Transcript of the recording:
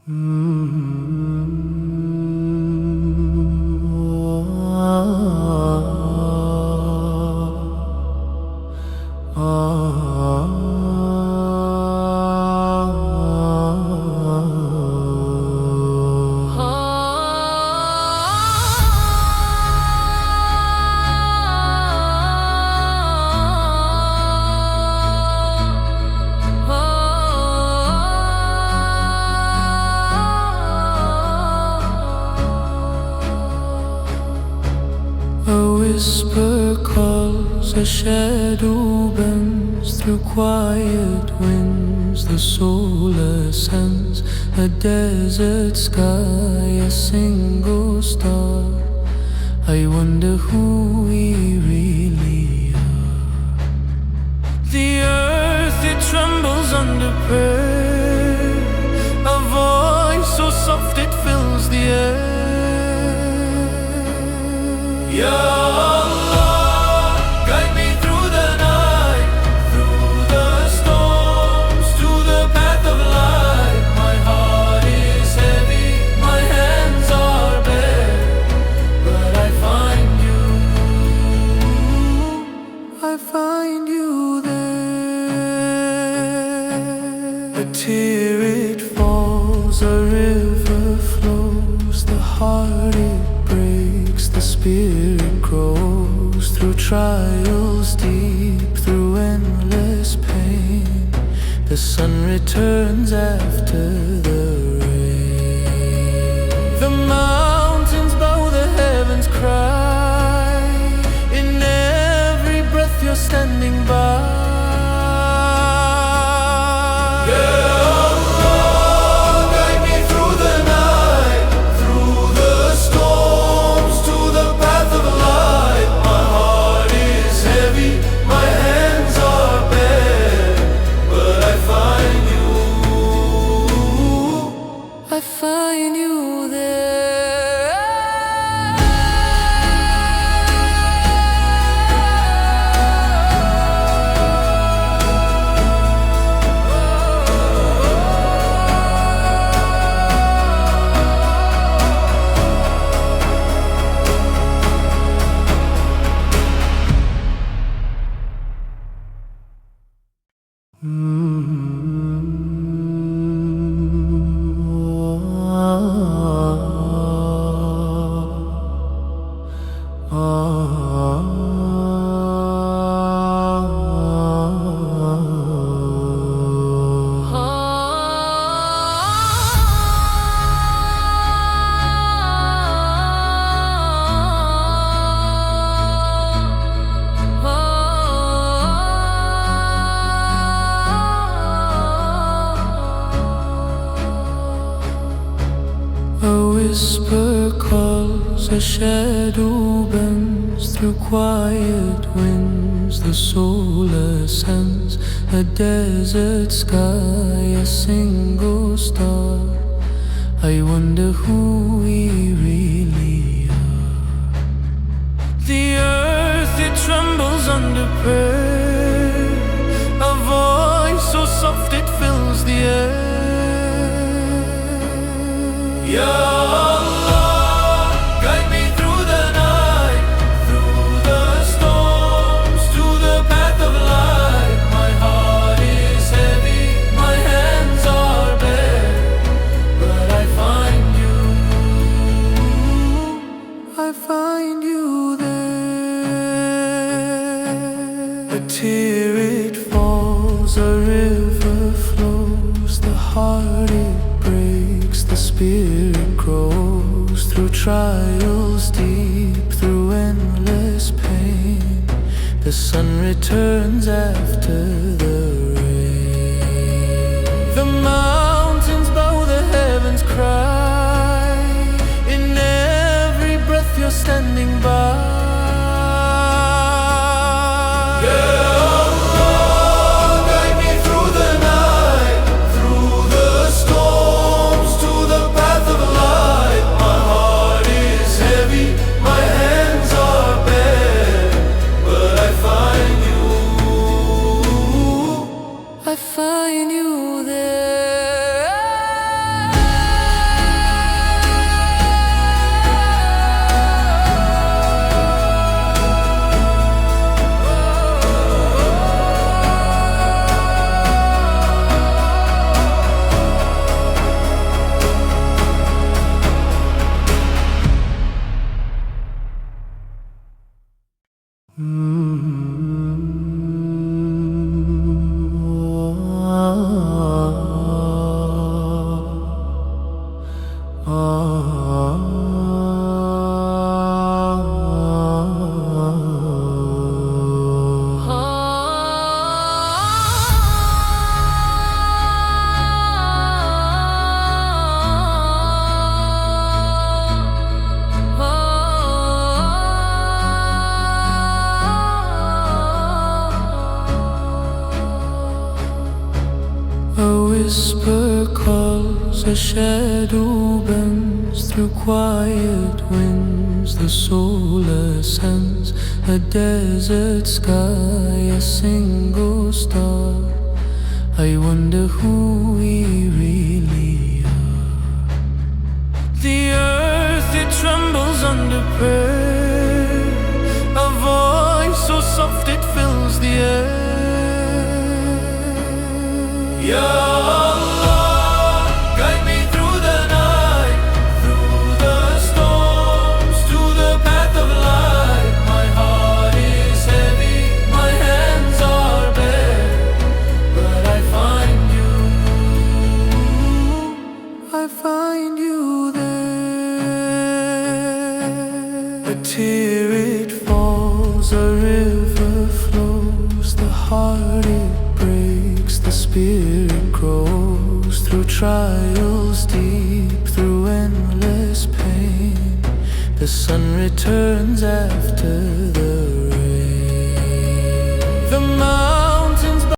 A whisper calls, a shadow bends through quiet winds. The soul ascends, a desert sky, a single star. I wonder who we really are. The earth, it trembles under prayer, a voice so soft it fills the air. Ya Allah, guide me through the night, through the storms, to the path of light. My heart is heavy, my hands are bare, but I find you there. A tear it falls, a river flows, the heart it breaks, the spirit grows. Through trials deep, through endless pain, the sun returns after the rain. The mountains bow, the heavens cry, in every breath you're standing by. I find you there. A whisper calls, a shadow bends through quiet winds. The soul ascends, a desert sky, a single star. I wonder who we really are. The earth, it trembles under prayer, a voice so soft it fills the air. Ya Allah, guide me through the night, through the storms, to the path of light. My heart is heavy, my hands are bare, but I find you there. A tear it falls, a river flows, the heart it breaks, the spirit grows. Through trials deep, through endless pain, the sun returns after the rain. The mountains bow, the heavens cry, in every breath you're standing by. a shadow bends through quiet winds. The soul ascends a desert sky, a single star. I wonder who we really are. The earth, it trembles under prayer, a voice so soft it fills the air. Ya Allah, guide me through the night, through the storms, to the path of light. My heart is heavy, my hands are bare, but I find you there. A tear it falls, a river flows, the heart it breaks, the spirit grows. Through trials deep, through endless pain, the sun returns after the